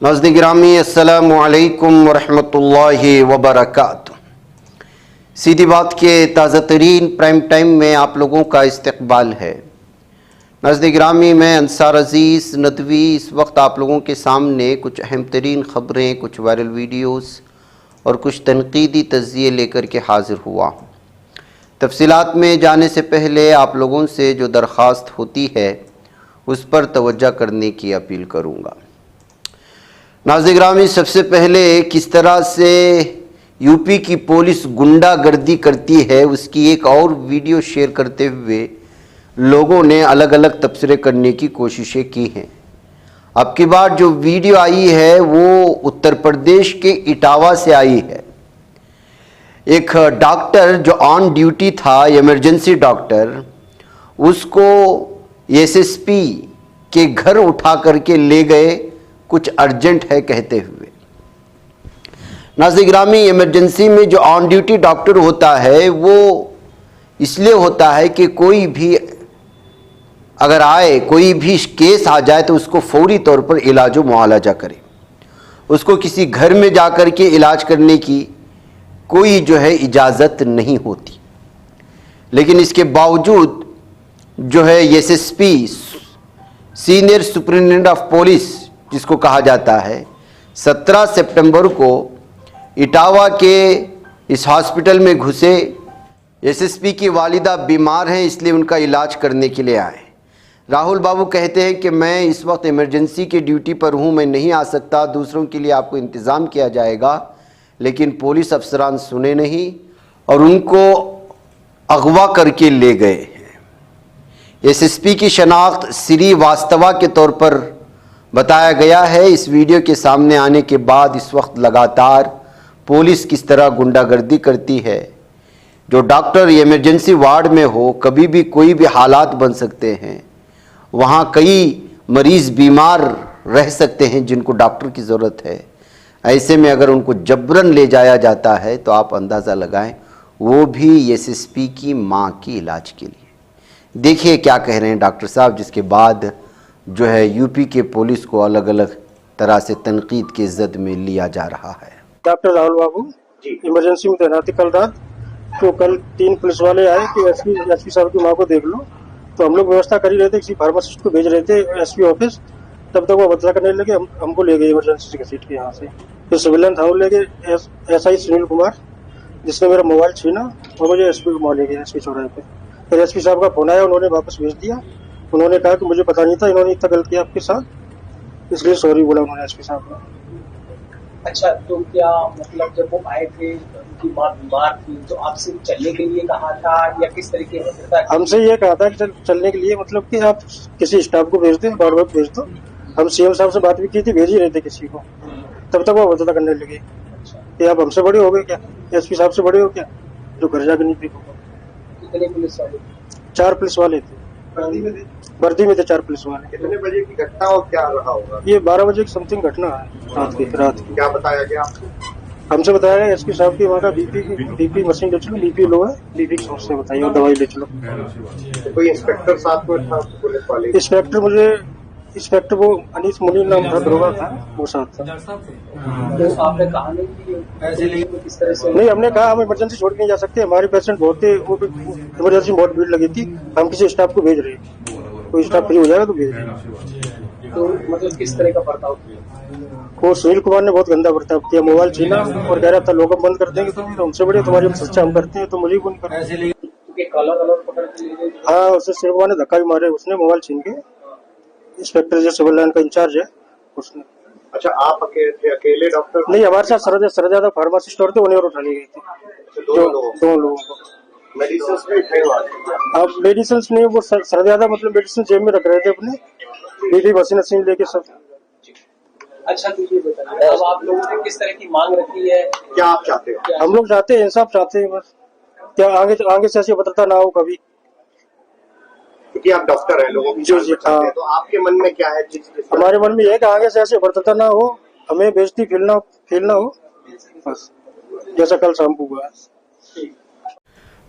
नाज़रीन गिरामी अस्सलामु अलैकुम वरहमतुल्लाहि वबरकातुह। सीधी बात के ताज़ा तरीन प्राइम टाइम में आप लोगों का इस्तकबाल है। नाज़रीन गिरामी, मैं अंसार अज़ीज़ नदवी इस वक्त आप लोगों के सामने कुछ अहम तरीन ख़बरें, कुछ वायरल वीडियोस और कुछ तनकीदी तज़्ज़िये लेकर के हाज़िर हुआ हूँ। तफसीलात में जाने से पहले आप लोगों से जो दरख्वास्त होती है उस पर तवज्जो करने की अपील करूँगा। नाज़रीन गिरामी, सबसे पहले किस तरह से यूपी की पुलिस गुंडागर्दी करती है उसकी एक और वीडियो शेयर करते हुए लोगों ने अलग अलग तबसरे करने की कोशिशें की हैं। अब की बार जो वीडियो आई है वो उत्तर प्रदेश के इटावा से आई है। एक डॉक्टर जो ऑन ड्यूटी था, इमरजेंसी डॉक्टर, उसको एसएसपी के घर उठा करके ले गए, कुछ अर्जेंट है कहते हुए। नाज़रीन गिरामी, इमरजेंसी में जो ऑन ड्यूटी डॉक्टर होता है वो इसलिए होता है कि कोई भी अगर आए, कोई भी केस आ जाए तो उसको फौरी तौर पर इलाज व मुआलजा करे। उसको किसी घर में जाकर के इलाज करने की कोई इजाज़त नहीं होती। लेकिन इसके बावजूद SSP, senior superintendent of police जिसको कहा जाता है, 17 सितंबर को इटावा के इस हॉस्पिटल में घुसे। एसएसपी की वालिदा बीमार हैं, इसलिए उनका इलाज करने के लिए आए। राहुल बाबू कहते हैं कि मैं इस वक्त इमरजेंसी की ड्यूटी पर हूं, मैं नहीं आ सकता, दूसरों के लिए आपको इंतज़ाम किया जाएगा। लेकिन पुलिस अफसरान सुने नहीं और उनको अगवा करके ले गए। एसएसपी की शनाख्त श्रीवास्तवा के तौर पर बताया गया है। इस वीडियो के सामने आने के बाद इस वक्त लगातार पुलिस किस तरह गुंडागर्दी करती है। जो डॉक्टर इमरजेंसी वार्ड में हो, कभी भी कोई भी हालात बन सकते हैं, वहाँ कई मरीज़ बीमार रह सकते हैं जिनको डॉक्टर की ज़रूरत है। ऐसे में अगर उनको जबरन ले जाया जाता है तो आप अंदाज़ा लगाएं, वो भी एसएसपी की माँ की इलाज के लिए। देखिए क्या कह रहे हैं डॉक्टर साहब, जिसके बाद यूपी के पुलिस को अलग अलग तरह से तनकीद के जद में लिया जा रहा है। डॉक्टर राहुल बाबू इमरजेंसी में तैनाती कल रात, तो कल 3 पुलिस वाले आए कि एसपी साहब की माँ को देख लो। तो हम लोग व्यवस्था कर ही रहे थे, किसी फार्मासिस्ट को भेज रहे थे एसपी ऑफिस। तब तक वो बदला करने लगे, हमको ले गए इमरजेंसी के सीट के यहाँ से। फिर सिविलियन था, वो ले गए एसआई सुनील कुमार, जिसने मेरा मोबाइल छीना और मुझे एसपी को ले गए एसपी चौराहे पे। फिर एसपी साहब का फोन आया, उन्होंने वापस भेज दिया। उन्होंने कहा कि मुझे पता नहीं था, इन्होंने इतना गलत किया आपके साथ, इसलिए सॉरी बोला उन्होंने एसपी साहब को। अच्छा, तो क्या मतलब जब वो आए थे, उनकी माँ बीमार थी, तो आपसे चलने के लिए कहा था या किस तरीके से? हमसे ये कहा था कि चलने के लिए, मतलब कि आप किसी स्टाफ को भेज दो, बार बार भेज दो। हम सीएम साहब से बात भी की थी, भेज ही रहे थे किसी को। तब तक वो बदला करने लगे कि आप हमसे बड़े हो गए क्या, एसपी साहब से बड़े हो क्या, जो घर जाके नहीं देखो। कितने पुलिस वाले? 4 पुलिस वाले थे, वर्दी में थे 4 पुलिस वाले। कितने बजे की घटना और क्या रहा होगा? ये 12 बजे की समथिंग घटना है रात की। क्या बताया गया आपको? हमसे बताया गया एसपी साहब की वहाँ का बीपी मशीन ले चलो, बीपी लो है, बीपी की समस्या बताइए और दवाई ले चलो। तो कोई इंस्पेक्टर साथ में था पुलिस वाले? इंस्पेक्टर वो अनीस मुनीर नाम था, दरोगा था, वो साथ था। तो आपने कहा नहीं कि किस तरह से? नहीं, हमने कहा हम इमरजेंसी छोड़ के नहीं जा सकते, हमारे पेशेंट बहुत थे, वो इमरजेंसी में बहुत भीड़ लगी थी, हम किसी स्टाफ को भेज रहे हैं, कोई स्टाफ फ्री हो जाएगा तो भेज रहे हैं। तो मतलब किस तरह का बर्ताव किया? वो सुनील कुमार ने बहुत गंदा बर्ताव किया, मोबाइल छीना और कह रहा था लोग बंद कर देंगे, तो हमसे बड़े तुम्हारी सच्चा हम करते हैं तो मुझे बंद कर। हाँ, उससे सुनील कुमार ने धक्का भी मारे, उसने मोबाइल छीन के। इंस्पेक्टर जो सिविल लाइन का इंचार्ज है उसने। अच्छा, आप अकेले डॉक्टर? नहीं, हमारे साथ सरदादा फार्मासिस्ट और थे, उन्हें और उठा ली गई थी। दोनों लोगों को मेडिसिन भी थे वहाँ? अब मेडिसिन नहीं, वो सरदादा मतलब मेडिसिन जेब में रख रहे थे अपने, बीपी मशीन लेके सब। अच्छा, तो ये बताइए, अब आप लोगों ने किस तरह की मांग रखी है? क्या आप चाहते हैं? हम लोग चाहते हैं इंसाफ चाहते हैं, बस क्या आगे से ऐसी भद्रता ना हो कभी, क्योंकि आप डॉक्टर हैं, लोगों की जान बचाते हैं। तो आपके मन में क्या है? हमारे मन में यह है कि आगे से ऐसी भद्रता ना हो, हमें बेइज्जती फील ना हो, बस जैसा कल शाम को हुआ।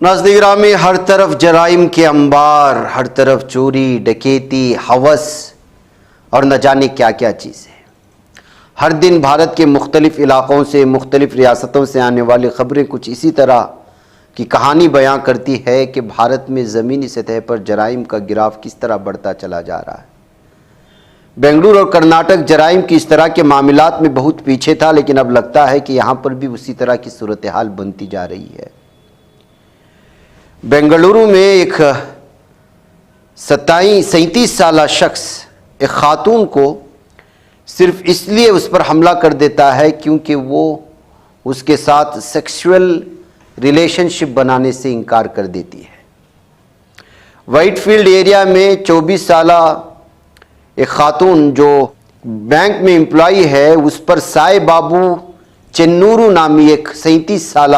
नाज़रीन गिरामी, हर तरफ जराइम के अंबार, हर तरफ चोरी डकैती, हवस और न जाने क्या क्या चीज़ें। हर दिन भारत के मुख्तलिफ़ इलाक़ों से, मुख्तलिफ़ रियासतों से आने वाली ख़बरें कुछ इसी तरह की कहानी बयां करती है कि भारत में ज़मीनी सतह पर जराइम का गिराफ किस तरह बढ़ता चला जा रहा है। बेंगलुरु और कर्नाटक जराइम की इस तरह के मामलात में बहुत पीछे था, लेकिन अब लगता है कि यहाँ पर भी उसी तरह की सूरत हाल बनती जा रही है। बेंगलुरु में एक 37 साल शख्स एक खातून को सिर्फ इसलिए उस पर हमला कर देता है क्योंकि वो उसके साथ सेक्सुअल रिलेशनशिप बनाने से इनकार कर देती है। व्हाइटफील्ड एरिया में 24 साल एक खातून जो बैंक में एम्प्लॉई है, उस पर साई बाबू चेन्नूरू नामी एक 37 साल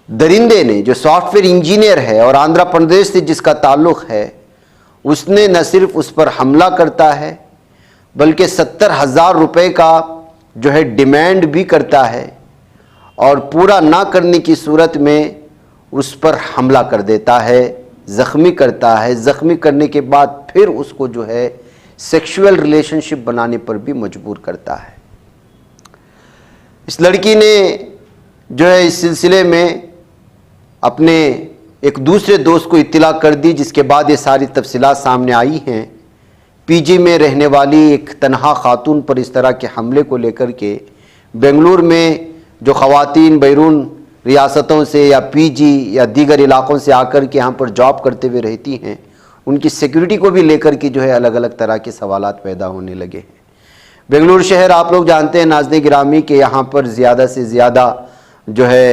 दरिंदे ने, जो सॉफ्टवेयर इंजीनियर है और आंध्र प्रदेश से जिसका ताल्लुक़ है, उसने न सिर्फ उस पर हमला करता है बल्कि 70,000 रुपये का जो है डिमांड भी करता है और पूरा ना करने की सूरत में उस पर हमला कर देता है, ज़ख्मी करता है। ज़ख्मी करने के बाद फिर उसको जो है सेक्सुअल रिलेशनशिप बनाने पर भी मजबूर करता है। इस लड़की ने जो है इस सिलसिले में अपने एक दूसरे दोस्त को इत्तला कर दी, जिसके बाद ये सारी तफसीलात सामने आई हैं। पीजी में रहने वाली एक तनहा खातून पर इस तरह के हमले को लेकर के बेंगलुरु में जो ख़वातीन बैरून रियासतों से या पीजी या दीगर इलाक़ों से आकर के यहाँ पर जॉब करते हुए रहती हैं, उनकी सिक्योरिटी को भी लेकर के जो है अलग अलग तरह के सवालात पैदा होने लगे हैं। बेंगलुरु शहर आप लोग जानते हैं नाज़रीन गिरामी के यहाँ पर ज़्यादा से ज़्यादा जो है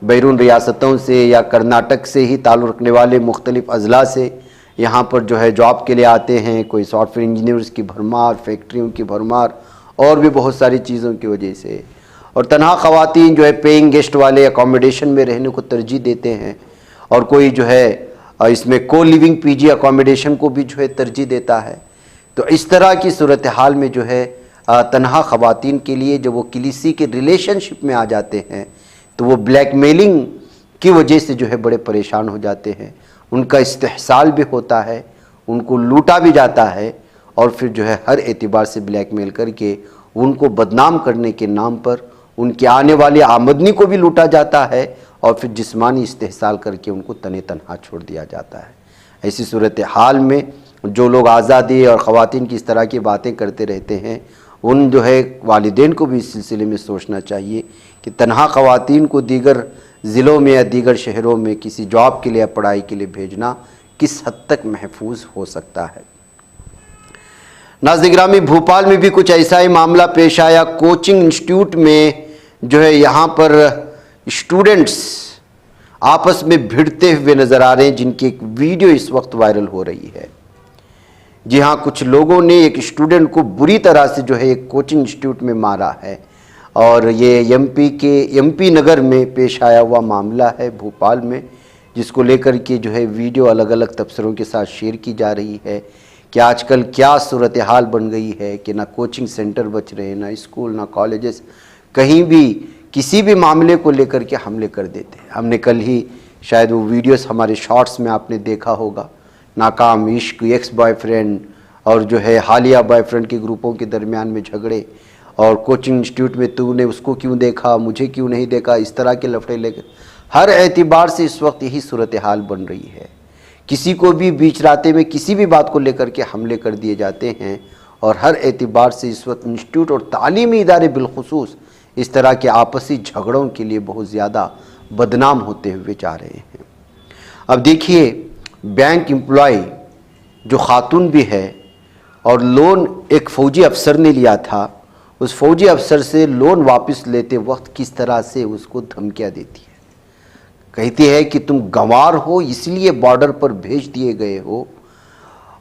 बैरून रियासतों से या कर्नाटक से ही ताल्लुक़ रखने वाले मुख्तलिफ़ अज़ला से यहाँ पर जो है जॉब के लिए आते हैं। कोई सॉफ्टवेयर इंजीनियर्स की भरमार, फैक्ट्रियों की भरमार और भी बहुत सारी चीज़ों की वजह से। और तनहा ख़वातीन जो है पेइंग गेस्ट वाले अकोमोडेशन में रहने को तरजीह देते हैं और कोई जो है इसमें को लिविंग पीजी अकोमोडेशन को भी जो है तरजीह देता है। तो इस तरह की सूरत हाल में जो है तनहा ख़वातीन के लिए जब वो किसी के रिलेशनशिप में आ जाते हैं तो वो ब्लैकमेलिंग की वजह से जो है बड़े परेशान हो जाते हैं। उनका इस्तेहसाल भी होता है, उनको लूटा भी जाता है और फिर जो है हर एतबार से ब्लैकमेल करके उनको बदनाम करने के नाम पर उनकी आने वाली आमदनी को भी लूटा जाता है और फिर जिस्मानी इस्तेहसाल करके उनको तने तनहा छोड़ दिया जाता है। ऐसी सूरत हाल में जो लोग आज़ादी और ख़वातीन की इस तरह की बातें करते रहते हैं, उन जो है वालिदैन को भी इस सिलसिले में सोचना चाहिए कि तनहा ख़वातीन को दीगर ज़िलों में या दीगर शहरों में किसी जॉब के लिए या पढ़ाई के लिए भेजना किस हद तक महफूज हो सकता है। नाज़रीन गिरामी, भोपाल में भी कुछ ऐसा ही मामला पेश आया। कोचिंग इंस्टीट्यूट में जो है यहाँ पर स्टूडेंट्स आपस में भिड़ते हुए नज़र आ रहे हैं, जिनकी एक वीडियो इस वक्त वायरल हो रही है। जी हाँ, कुछ लोगों ने एक स्टूडेंट को बुरी तरह से जो है एक कोचिंग इंस्टीट्यूट में मारा है और ये एमपी नगर में पेश आया हुआ मामला है भोपाल में, जिसको लेकर के जो है वीडियो अलग अलग तबसरों के साथ शेयर की जा रही है कि आजकल क्या सूरत हाल बन गई है कि ना कोचिंग सेंटर बच रहे, ना स्कूल, ना कॉलेजेस, कहीं भी किसी भी मामले को लेकर के हमले कर देते हैं। हमने कल ही शायद वो वीडियोस हमारे शॉर्ट्स में आपने देखा होगा, नाकाम इश्क, एक्स बॉयफ्रेंड और जो है हालिया बॉयफ्रेंड के ग्रुपों के दरमियान में झगड़े और कोचिंग इंस्टीट्यूट में तूने उसको क्यों देखा, मुझे क्यों नहीं देखा, इस तरह के लफड़े लेकर हर एतबार से इस वक्त यही सूरत हाल बन रही है। किसी को भी बीच रास्ते में किसी भी बात को लेकर के हमले कर दिए जाते हैं और हर एतबार से इस वक्त इंस्टीट्यूट और तालीमी इदारे बिलखुसूस इस तरह के आपसी झगड़ों के लिए बहुत ज़्यादा बदनाम होते हुए जा रहे हैं। अब देखिए, बैंक एम्प्लॉय जो खातून भी है और लोन एक फ़ौजी अफसर ने लिया था, उस फ़ौजी अफसर से लोन वापस लेते वक्त किस तरह से उसको धमकियाँ देती है। कहती है कि तुम गंवार हो इसलिए बॉर्डर पर भेज दिए गए हो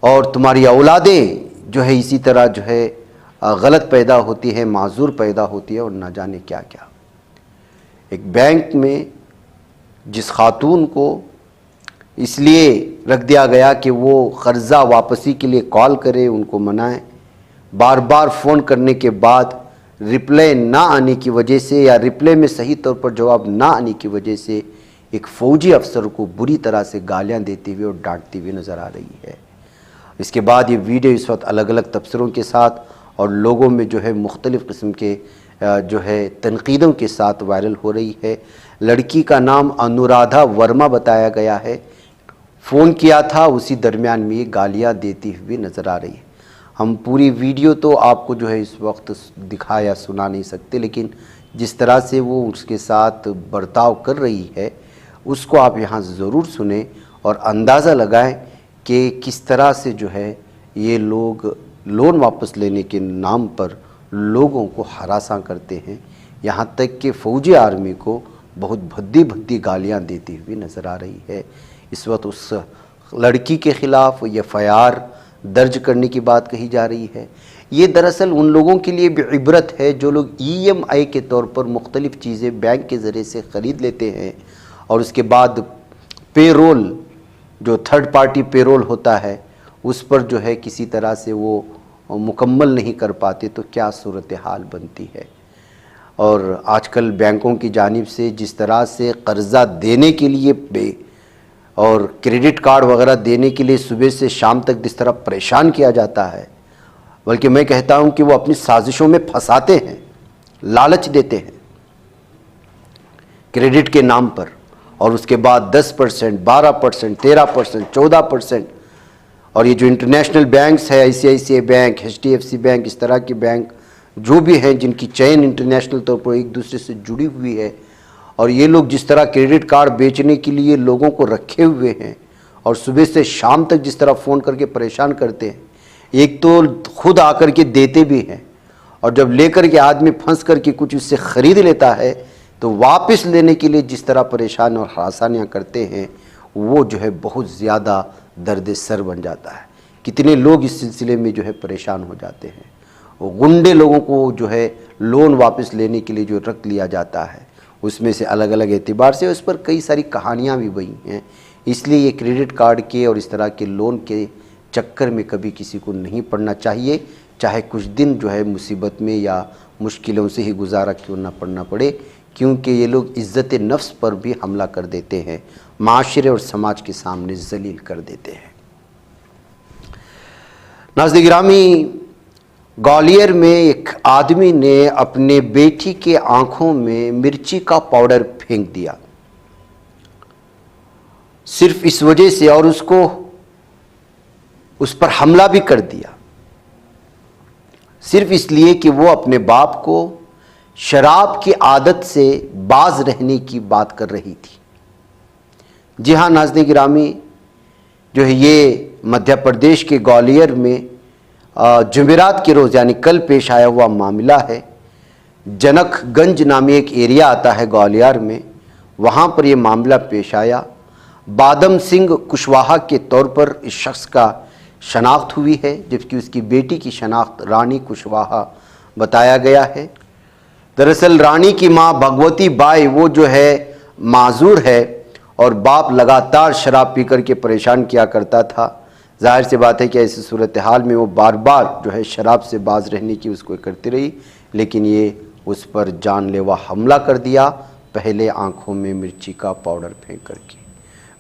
और तुम्हारी औलादें जो है इसी तरह जो है गलत पैदा होती है, माजूर पैदा होती है और ना जाने क्या क्या। एक बैंक में जिस खातून को इसलिए रख दिया गया कि वो कर्ज़ा वापसी के लिए कॉल करे, उनको मनाएं, बार बार फ़ोन करने के बाद रिप्लाई ना आने की वजह से या रिप्लाई में सही तौर पर जवाब ना आने की वजह से एक फ़ौजी अफसर को बुरी तरह से गालियां देते हुए और डांटती हुई नज़र आ रही है। इसके बाद ये वीडियो इस वक्त अलग अलग तबसरों के साथ और लोगों में जो है मुख्तलिफ़ किस्म के जो है तनकीदों के साथ वायरल हो रही है। लड़की का नाम अनुराधा वर्मा बताया गया है। फ़ोन किया था, उसी दरमियान में ये गालियाँ देती हुई नज़र आ रही है। हम पूरी वीडियो तो आपको जो है इस वक्त दिखा या सुना नहीं सकते, लेकिन जिस तरह से वो उसके साथ बर्ताव कर रही है उसको आप यहाँ ज़रूर सुने और अंदाज़ा लगाएं कि किस तरह से जो है ये लोग लोन वापस लेने के नाम पर लोगों को हरासा करते हैं। यहाँ तक कि फ़ौजी आर्मी को बहुत भद्दी भद्दी गालियाँ देती हुई नज़र आ रही है। इस वक्त उस लड़की के ख़िलाफ़ FIR दर्ज करने की बात कही जा रही है। ये दरअसल उन लोगों के लिए भी इबरत है जो लोग EMI के तौर पर मुख्तलिफ़ चीज़ें बैंक के ज़रिए से ख़रीद लेते हैं और उसके बाद पेरोल, जो थर्ड पार्टी पेरोल होता है, उस पर जो है किसी तरह से वो मुकम्मल नहीं कर पाते, तो क्या सूरत हाल बनती है। और आजकल बैंकों की जानिब से जिस तरह से कर्ज़ा देने के लिए और क्रेडिट कार्ड वगैरह देने के लिए सुबह से शाम तक जिस तरह परेशान किया जाता है, बल्कि मैं कहता हूं कि वो अपनी साजिशों में फंसाते हैं, लालच देते हैं क्रेडिट के नाम पर, और उसके बाद 10%, 12%, 13%, 14%। और ये जो इंटरनेशनल बैंक्स है, ICICI बैंक, HDFC बैंक, इस तरह के बैंक जो भी हैं जिनकी चेन इंटरनेशनल तौर पर एक दूसरे से जुड़ी हुई है, और ये लोग जिस तरह क्रेडिट कार्ड बेचने के लिए लोगों को रखे हुए हैं और सुबह से शाम तक जिस तरह फ़ोन करके परेशान करते हैं, एक तो खुद आकर के देते भी हैं और जब लेकर के आदमी फंस करके कुछ उससे ख़रीद लेता है तो वापस लेने के लिए जिस तरह परेशान और हरासानियाँ करते हैं, वो जो है बहुत ज़्यादा दर्द सर बन जाता है। कितने लोग इस सिलसिले में जो है परेशान हो जाते हैं। वो गुंडे लोगों को जो है लोन वापस लेने के लिए जो रख लिया जाता है, उसमें से अलग अलग एतबार से उस पर कई सारी कहानियाँ भी बनी हैं। इसलिए ये क्रेडिट कार्ड के और इस तरह के लोन के चक्कर में कभी किसी को नहीं पड़ना चाहिए, चाहे कुछ दिन जो है मुसीबत में या मुश्किलों से ही गुजारा क्यों ना पड़ना पड़े, क्योंकि ये लोग इज़्ज़त नफ्स पर भी हमला कर देते हैं, माशरे और समाज के सामने जलील कर देते हैं। नाज़रीन गिरामी, ग्वालियर में एक आदमी ने अपने बेटी के आंखों में मिर्ची का पाउडर फेंक दिया, सिर्फ इस वजह से, और उसको उस पर हमला भी कर दिया, सिर्फ इसलिए कि वो अपने बाप को शराब की आदत से बाज रहने की बात कर रही थी। जी हाँ नाज़रीन गिरामी, जो है ये मध्य प्रदेश के ग्वालियर में जुमेरात के रोज़ यानी कल पेश आया हुआ मामला है। जनकगंज नामी एक एरिया आता है ग्वालियर में, वहाँ पर ये मामला पेश आया। बादम सिंह कुशवाहा के तौर पर इस शख्स का शनाख्त हुई है, जबकि उसकी बेटी की शनाख्त रानी कुशवाहा बताया गया है। दरअसल रानी की माँ भगवती बाई वो जो है माजूर है और बाप लगातार शराब पी कर के परेशान किया करता था। जाहिर सी बात है कि ऐसी सूरत हाल में वो बार बार जो है शराब से बाज रहने की उसको करती रही, लेकिन ये उस पर जानलेवा हमला कर दिया, पहले आंखों में मिर्ची का पाउडर फेंक करके।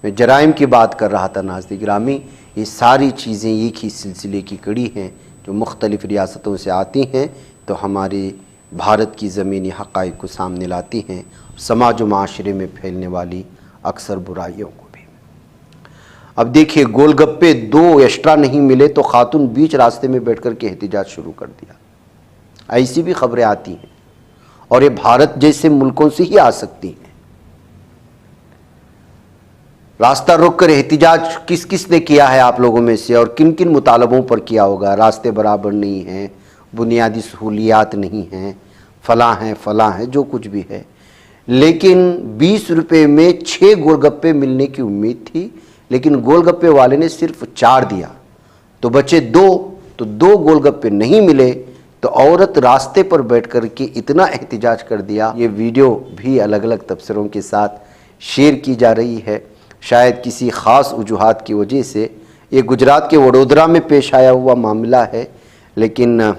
मैं जराइम की बात कर रहा था नाज़रीन गिरामी, ये सारी चीज़ें एक ही सिलसिले की कड़ी हैं जो मुख्तलिफ़ रियासतों से आती हैं तो हमारे भारत की ज़मीनी हक़ाइक़ को सामने लाती हैं, समाज व माशरे में फैलने वाली अक्सर बुराइयों को भी। अब देखिए, गोलगप्पे 2 एक्स्ट्रा नहीं मिले तो खातून बीच रास्ते में बैठ कर के एहतिजाज शुरू कर दिया। ऐसी भी खबरें आती हैं और ये भारत जैसे मुल्कों से ही आ सकती हैं। रास्ता रोक कर एहतिजाज किस किस ने किया है आप लोगों में से, और किन किन मुतालबों पर किया होगा? रास्ते बराबर नहीं हैं, बुनियादी सहूलियात नहीं हैं, फलां हैं, जो कुछ भी है। लेकिन 20 रुपये में 6 गोलगप्पे मिलने की उम्मीद थी, लेकिन गोलगप्पे वाले ने सिर्फ 4 दिया तो बचे 2, तो 2 गोलगप्पे नहीं मिले तो औरत रास्ते पर बैठ कर के इतना एहतिजाज कर दिया। ये वीडियो भी अलग अलग तबसरों के साथ शेयर की जा रही है, शायद किसी ख़ास वजूहात की वजह से। ये गुजरात के वडोदरा में पेश आया हुआ मामला है, लेकिन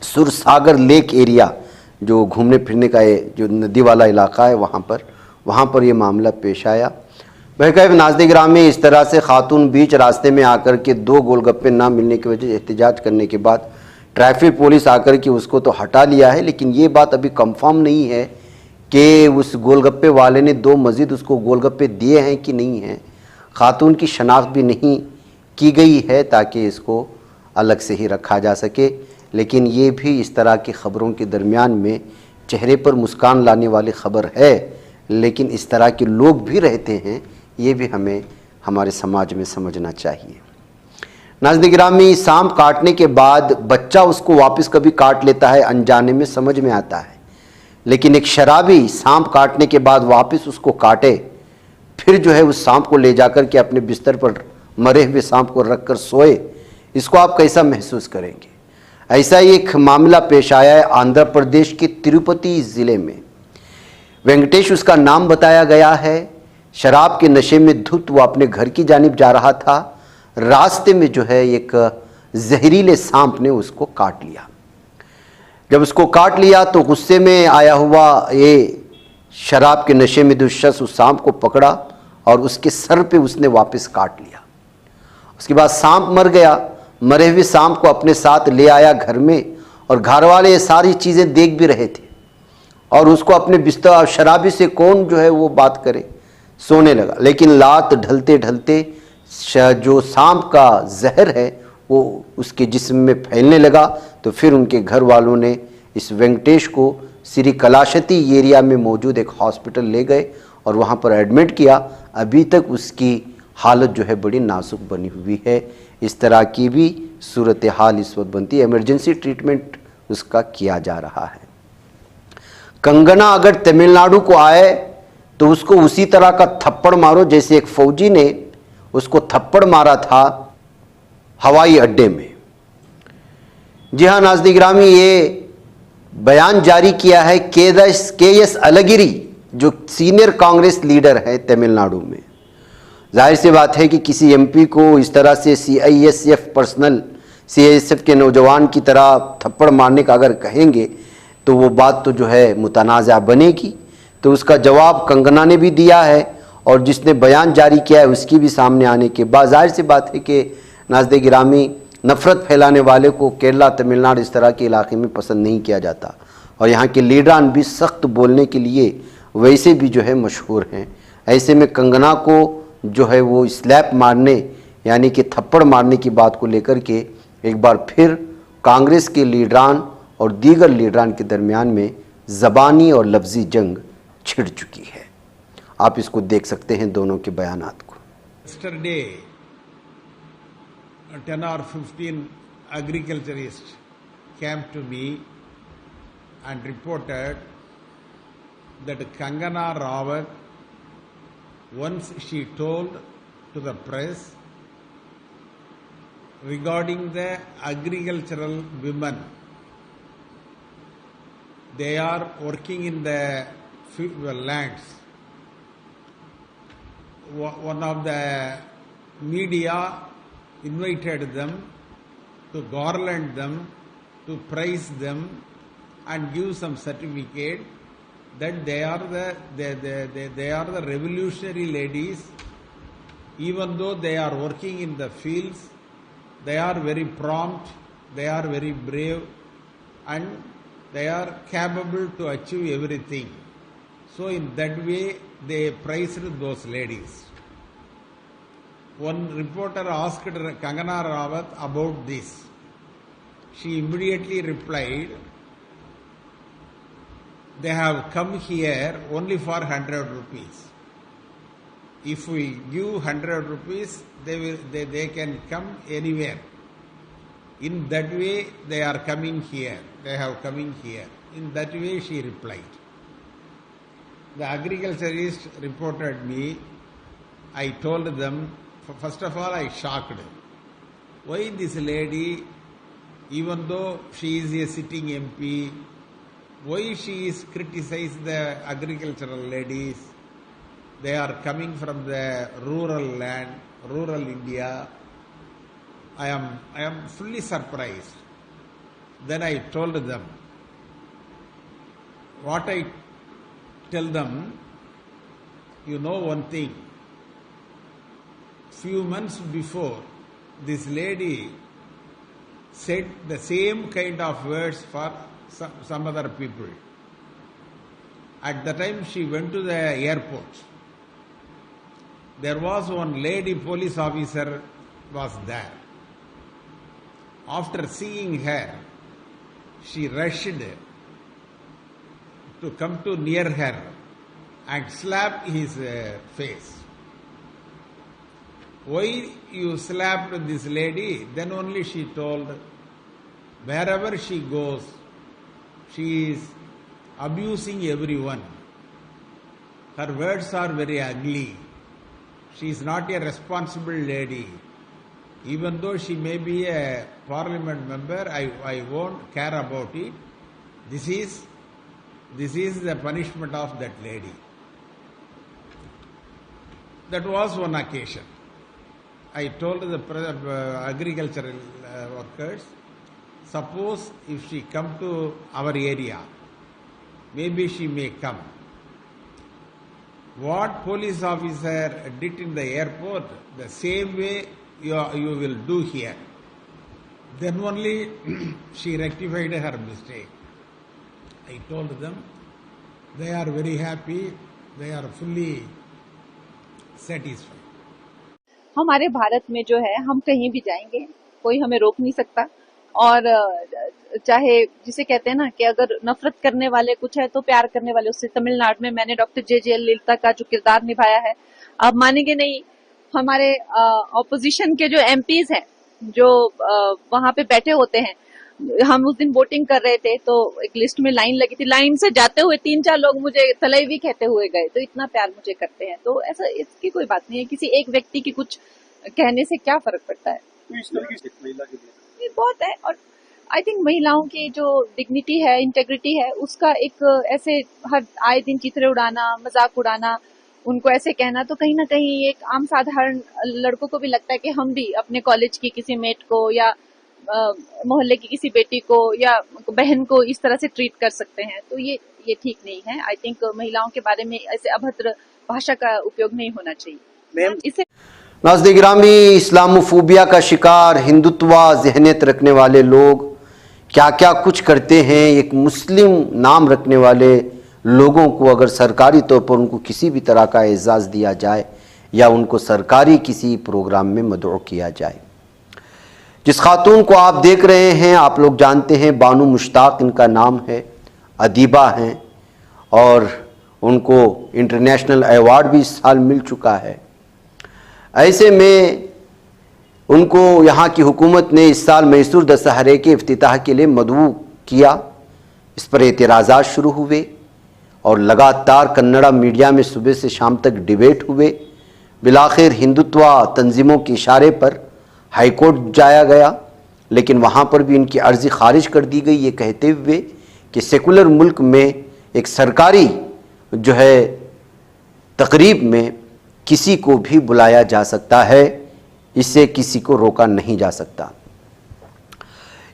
सुरसागर लेक एरिया जो घूमने फिरने का जो नदी वाला इलाका है वहाँ पर ये मामला पेश आया। बहरकैफ नाज़रीन गिरामी, इस तरह से खातून बीच रास्ते में आकर के 2 गोलगप्पे ना मिलने की वजह से एहतिजाज करने के बाद ट्रैफिक पुलिस आकर के उसको तो हटा लिया है, लेकिन ये बात अभी कंफर्म नहीं है कि उस गोलगप्पे वाले ने 2 मजीद उसको गोलगप्पे दिए हैं कि नहीं हैं। खातून की शनाख्त भी नहीं की गई है ताकि इसको अलग से ही रखा जा सके। लेकिन ये भी इस तरह की ख़बरों के दरमियान में चेहरे पर मुस्कान लाने वाली ख़बर है, लेकिन इस तरह के लोग भी रहते हैं, ये भी हमें हमारे समाज में समझना चाहिए। नाज़रीन गिरामी, सांप काटने के बाद बच्चा उसको वापस कभी काट लेता है, अनजाने में समझ में आता है, लेकिन एक शराबी सांप काटने के बाद वापस उसको काटे, फिर जो है उस सांप को ले जाकर के अपने बिस्तर पर मरे हुए सांप को रख कर सोए, इसको आप कैसा महसूस करेंगे। ऐसा ही एक मामला पेश आया है आंध्र प्रदेश के तिरुपति ज़िले में। वेंकटेश उसका नाम बताया गया है। शराब के नशे में धुत वो अपने घर की जानिब जा रहा था। रास्ते में जो है एक जहरीले सांप ने उसको काट लिया। जब उसको काट लिया तो गुस्से में आया हुआ ये शराब के नशे में धुत शख्स उस सांप को पकड़ा और उसके सर पे उसने वापस काट लिया। उसके बाद सांप मर गया। मरे हुए सांप को अपने साथ ले आया घर में, और घर वाले ये सारी चीज़ें देख भी रहे थे, और उसको अपने बिस्तर, शराबी से कौन जो है वो बात करे, सोने लगा। लेकिन रात ढलते ढलते जो सांप का जहर है वो उसके जिस्म में फैलने लगा। तो फिर उनके घर वालों ने इस वेंकटेश को श्री कलाशती एरिया में मौजूद एक हॉस्पिटल ले गए और वहाँ पर एडमिट किया। अभी तक उसकी हालत जो है बड़ी नाजुक बनी हुई है। इस तरह की भी सूरत हाल इस वक्त बनती है। इमरजेंसी ट्रीटमेंट उसका किया जा रहा है। कंगना अगर तमिलनाडु को आए तो उसको उसी तरह का थप्पड़ मारो जैसे एक फौजी ने उसको थप्पड़ मारा था हवाई अड्डे में। जी हाँ नाज़रीन गिरामी, ये बयान जारी किया है के.एस. अलगिरी, जो सीनियर कांग्रेस लीडर है तमिलनाडु में। जाहिर सी बात है कि किसी एमपी को इस तरह से सीआईएसएफ पर्सनल, सीआईएसएफ के नौजवान की तरह थप्पड़ मारने का अगर कहेंगे तो वो बात तो जो है मुतनाज़ा बनेगी। तो उसका जवाब कंगना ने भी दिया है, और जिसने बयान जारी किया है उसकी भी सामने आने के बाद जाहिर सी बात है कि नाज़रीन गिरामी, नफ़रत फैलाने वाले को केरला, तमिलनाडु इस तरह के इलाके में पसंद नहीं किया जाता। और यहाँ के लीडरान भी सख्त बोलने के लिए वैसे भी जो है मशहूर हैं। ऐसे में कंगना को जो है वो स्लैप मारने यानी कि थप्पड़ मारने की बात को लेकर के एक बार फिर कांग्रेस के लीडरान और दीगर लीडरान के दरमियान में ज़बानी और लफ्ज़ी जंग छिड़ चुकी है। आप इसको देख सकते हैं दोनों के बयानात को। Yesterday, 10 or 15 agriculturists came to me and reported that Kangana Rawat, once she told to the press regarding the agricultural women, they are working in the lands. One of the media invited them to garland them, to praise them and give some certificate that they are the revolutionary ladies. Even though they are working in the fields, they are very prompt, they are very brave, and they are capable to achieve everything. So in that way they praised those ladies. One reporter asked Kangana Rawat about this. She immediately replied, they have come here only for 100 rupees. If we give 100 rupees, they can come anywhere. In that way they are coming here. They have coming here. In that way she replied. The agriculturist reported me. I told them, first of all I shocked. Why this lady, even though she is a sitting MP, why she is criticized the agricultural ladies? They are coming from the rural land, rural India. I am fully surprised. Then I told them, what I tell them, you know one thing. Few months before, this lady said the same kind of words for some other people. At the time she went to the airport, there was one lady police officer was there. After seeing her, she rushed to come to near her and slapped his face. Why you slapped this lady? Then only she told, wherever she goes, she is abusing everyone. Her words are very ugly. She is not a responsible lady. Even though she may be a parliament member, I won't care about it. This is the punishment of that lady. That was one occasion. I told the agricultural workers, suppose if she come to our area, maybe she may come. What police officer did in the airport, the same way you will do here. Then only she rectified her mistake. I told them, they are very happy, they are fully satisfied. हमारे भारत में जो है हम कहीं भी जाएंगे, कोई हमें रोक नहीं सकता। और चाहे जिसे कहते हैं ना कि अगर नफरत करने वाले कुछ है तो प्यार करने वाले उससे। तमिलनाडु में मैंने डॉक्टर जे ललिता का जो किरदार निभाया है, आप मानेंगे नहीं, हमारे ऑपोजिशन के जो एमपीज हैं जो वहां पे बैठे होते हैं, हम उस दिन वोटिंग कर रहे थे तो एक लिस्ट में लाइन लगी थी, लाइन से जाते हुए 3-4 लोग मुझे तलैवी कहते हुए गए। तो इतना प्यार मुझे करते हैं, तो ऐसा इसकी कोई बात नहीं है। किसी एक व्यक्ति की कुछ कहने से क्या फर्क पड़ता है? ये बहुत है। और आई थिंक महिलाओं की जो डिग्निटी है, इंटेग्रिटी है, उसका एक ऐसे हर आए दिन चित्रे उड़ाना, मजाक उड़ाना, उनको ऐसे कहना, तो कहीं ना कहीं एक आम साधारण लड़कों को भी लगता है कि हम भी अपने कॉलेज की किसी मेट को या मोहल्ले की किसी बेटी को या बहन को इस तरह से ट्रीट कर सकते हैं। तो ये ठीक नहीं है। आई थिंक महिलाओं के बारे में ऐसे अभद्र भाषा का उपयोग नहीं होना चाहिए। इससे नाज़रीन गिरामी, इस्लामोफोबिया का शिकार हिंदुत्वा जहनियत रखने वाले लोग क्या क्या कुछ करते हैं। एक मुस्लिम नाम रखने वाले लोगों को अगर सरकारी तौर पर उनको किसी भी तरह का एजाज़ दिया जाए या उनको सरकारी किसी प्रोग्राम में मदऊ किया जाए, जिस खातून को आप देख रहे हैं, आप लोग जानते हैं, बानू मुश्ताक इनका नाम है, अदीबा हैं और उनको इंटरनेशनल अवार्ड भी इस साल मिल चुका है। ऐसे में उनको यहाँ की हुकूमत ने इस साल मैसूर दशहरे के इफ्तिताह के लिए मदऊ किया। इस पर एतराज़ात शुरू हुए और लगातार कन्नड़ा मीडिया में सुबह से शाम तक डिबेट हुए। बिलाखिर हिंदुत्वा तंजीमों के इशारे पर हाई कोर्ट जाया गया, लेकिन वहाँ पर भी इनकी अर्ज़ी खारिज कर दी गई, ये कहते हुए कि सेकुलर मुल्क में एक सरकारी जो है तकरीब में किसी को भी बुलाया जा सकता है, इससे किसी को रोका नहीं जा सकता।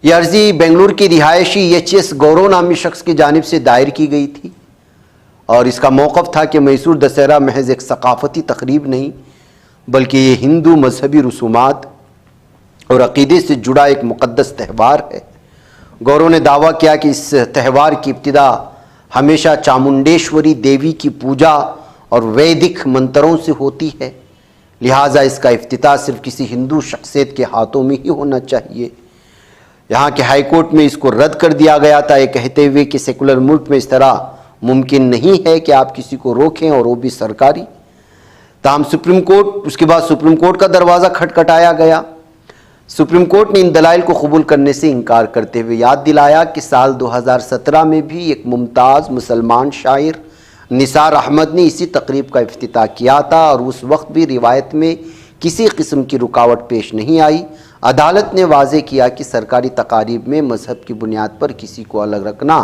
ये अर्ज़ी बेंगलुरु की रिहायशी एच.एस. गौरव नामी शख्स की जानिब से दायर की गई थी और इसका मौक़िफ़ था कि मैसूर दशहरा महज एक सकाफ़ती तकरीब नहीं बल्कि ये हिंदू मजहबी रसूमात और अक़ीदे से जुड़ा एक मुक़द्दस त्यौहार है। गौरव ने दावा किया कि इस त्यौहार की इब्तिदा हमेशा चामुंडेश्वरी देवी की पूजा और वैदिक मंत्रों से होती है, लिहाजा इसका इफ्तिताह सिर्फ किसी हिंदू शख्सियत के हाथों में ही होना चाहिए। यहाँ के हाई कोर्ट में इसको रद्द कर दिया गया था, ये कहते हुए कि सेकुलर मुल्क में इस तरह मुमकिन नहीं है कि आप किसी को रोकें और वो भी सरकारी। ताहम सुप्रीम कोर्ट, उसके बाद सुप्रीम कोर्ट का दरवाज़ा खटखटाया गया। सुप्रीम कोर्ट ने इन दलाइल को कबूल करने से इनकार करते हुए याद दिलाया कि साल 2017 में भी एक मुमताज़ मुसलमान शायर निसार अहमद ने इसी तकरीब का इफ्तिताह किया था और उस वक्त भी रिवायत में किसी किस्म की रुकावट पेश नहीं आई। अदालत ने वाज़े किया कि सरकारी तकारीब में मजहब की बुनियाद पर किसी को अलग रखना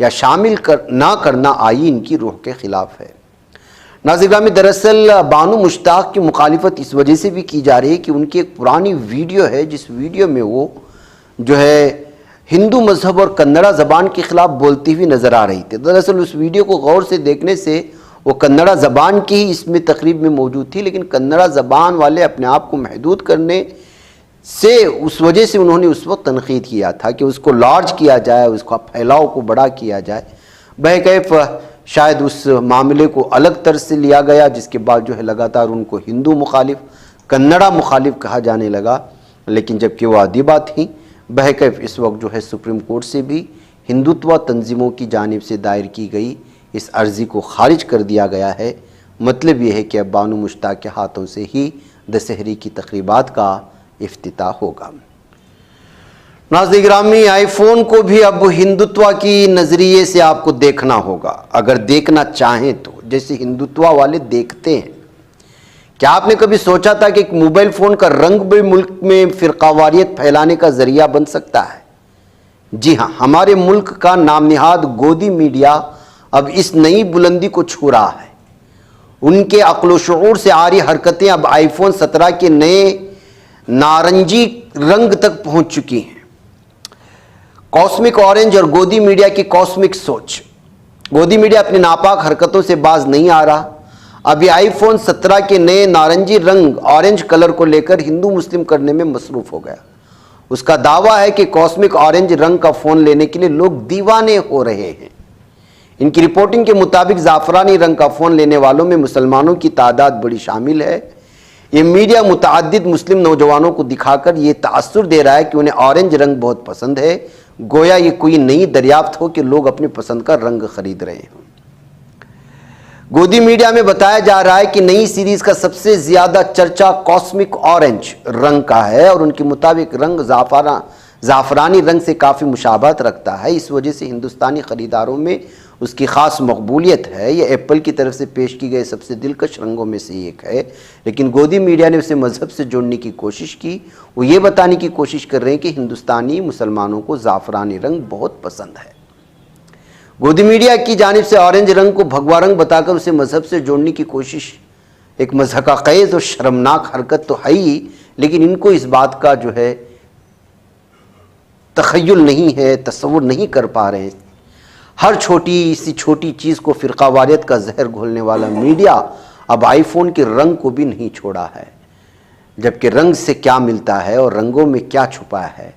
या शामिल ना करना आईन की रूह के ख़िलाफ़ है। नाज़रीन में दरअसल बानू मुश्ताक की मुखालिफत इस वजह से भी की जा रही है कि उनकी एक पुरानी वीडियो है जिस वीडियो में वो जो है हिंदू मजहब और कन्नड़ा ज़बान के ख़िलाफ़ बोलती हुई नज़र आ रही थी। दरअसल उस वीडियो को गौर से देखने से वो कन्नड़ा ज़बान की ही इसमें तकरीब में मौजूद थी, लेकिन कन्नड़ा ज़बान वाले अपने आप को महदूद करने से उस वजह से उन्होंने उस वक्त तनकीद किया था कि उसको लार्ज किया जाए, उसका फैलाव को बड़ा किया जाए। बहकैफ शायद उस मामले को अलग तर्ज से लिया गया, जिसके बाद जो है लगातार उनको हिंदू मुखालिफ, कन्नड़ा मुखालिफ कहा जाने लगा, लेकिन जबकि वो अदीबा थी। बहकैफ इस वक्त जो है सुप्रीम कोर्ट से भी हिंदुत्व तंजीमों की जानिब से दायर की गई इस अर्ज़ी को खारिज कर दिया गया है। मतलब ये है कि अब बानू मुश्ताक के हाथों से ही दशहरे की तकरीबात का इफ्तिताह होगा। नाज़रीन गिरामी, आईफोन को भी अब हिंदुत्व की नज़रिए से आपको देखना होगा, अगर देखना चाहें तो, जैसे हिंदुत्व वाले देखते हैं। क्या आपने कभी सोचा था कि एक मोबाइल फ़ोन का रंग भी मुल्क में फ़िरकावारियत फैलाने का ज़रिया बन सकता है? जी हाँ, हमारे मुल्क का नामनिहाद गोदी मीडिया अब इस नई बुलंदी को छू रहा है। उनके अक्ल शऊर से आ रही हरकतें अब आईफोन 17 के नए नारंगी रंग तक पहुंच चुकी हैं। कॉस्मिक ऑरेंज और गोदी मीडिया की कॉस्मिक सोच। गोदी मीडिया अपनी नापाक हरकतों से बाज नहीं आ रहा। अभी आईफोन 17 के नए नारंगी रंग ऑरेंज कलर को लेकर हिंदू मुस्लिम करने में मसरूफ हो गया। उसका दावा है कि कॉस्मिक ऑरेंज रंग का फ़ोन लेने के लिए लोग दीवाने हो रहे हैं। इनकी रिपोर्टिंग के मुताबिक ज़ाफ़रानी रंग का फ़ोन लेने वालों में मुसलमानों की तादाद बड़ी शामिल है। ये मीडिया मुतअद्दिद मुस्लिम नौजवानों को दिखाकर ये तासुर दे रहा है कि उन्हें ऑरेंज रंग बहुत पसंद है, गोया ये कोई नई दरियाफ्त हो कि लोग अपनी पसंद का रंग खरीद रहे हैं। गोदी मीडिया में बताया जा रहा है कि नई सीरीज का सबसे ज्यादा चर्चा कॉस्मिक ऑरेंज रंग का है और उनके मुताबिक रंग ज़ाफ़रानी रंग से काफ़ी मुशाबहत रखता है। इस वजह से हिंदुस्तानी ख़रीदारों में उसकी ख़ास मकबूलियत है। यह एप्पल की तरफ से पेश की गई सबसे दिलकश रंगों में से एक है, लेकिन गोदी मीडिया ने उसे मज़हब से जोड़ने की कोशिश की। वो ये बताने की कोशिश कर रहे हैं कि हिंदुस्तानी मुसलमानों को ज़ाफ़रानी रंग बहुत पसंद है। गोदी मीडिया की जानिब से ऑरेंज रंग को भगवा रंग बताकर उसे मज़हब से जोड़ने की कोशिश एक मज़हक़ाक़ैज़ और शर्मनाक हरकत तो है ही, लेकिन इनको इस बात का जो है तख़य्युल नहीं है, तसव्वुर नहीं कर पा रहे हैं। हर छोटी सी छोटी चीज़ को फ़िरकावारियत का जहर घोलने वाला मीडिया अब आईफोन के रंग को भी नहीं छोड़ा है। जबकि रंग से क्या मिलता है और रंगों में क्या छुपा है,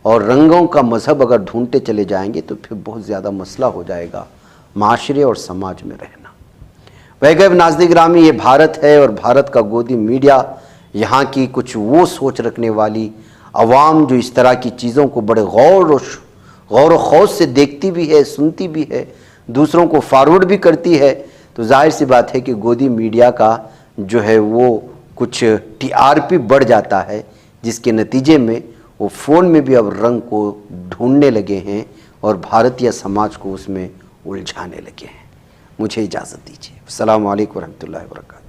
और रंगों का मज़हब अगर ढूंढते चले जाएंगे तो फिर बहुत ज़्यादा मसला हो जाएगा माशरे और समाज में रहना। वैगैब नाज़रीन गिरामी, ये भारत है और भारत का गोदी मीडिया यहाँ की कुछ वो सोच रखने वाली अवाम जो इस तरह की चीज़ों को बड़े गौर व खौफ से देखती भी है, सुनती भी है, दूसरों को फॉरवर्ड भी करती है, तो जाहिर सी बात है कि गोदी मीडिया का जो है वो कुछ टीआरपी बढ़ जाता है, जिसके नतीजे में वो फ़ोन में भी अब रंग को ढूंढने लगे हैं और भारतीय समाज को उसमें उलझाने लगे हैं। मुझे इजाज़त दीजिए। अस्सलामु अलैकुम वरहमतुल्लाहि वबरकातुहू।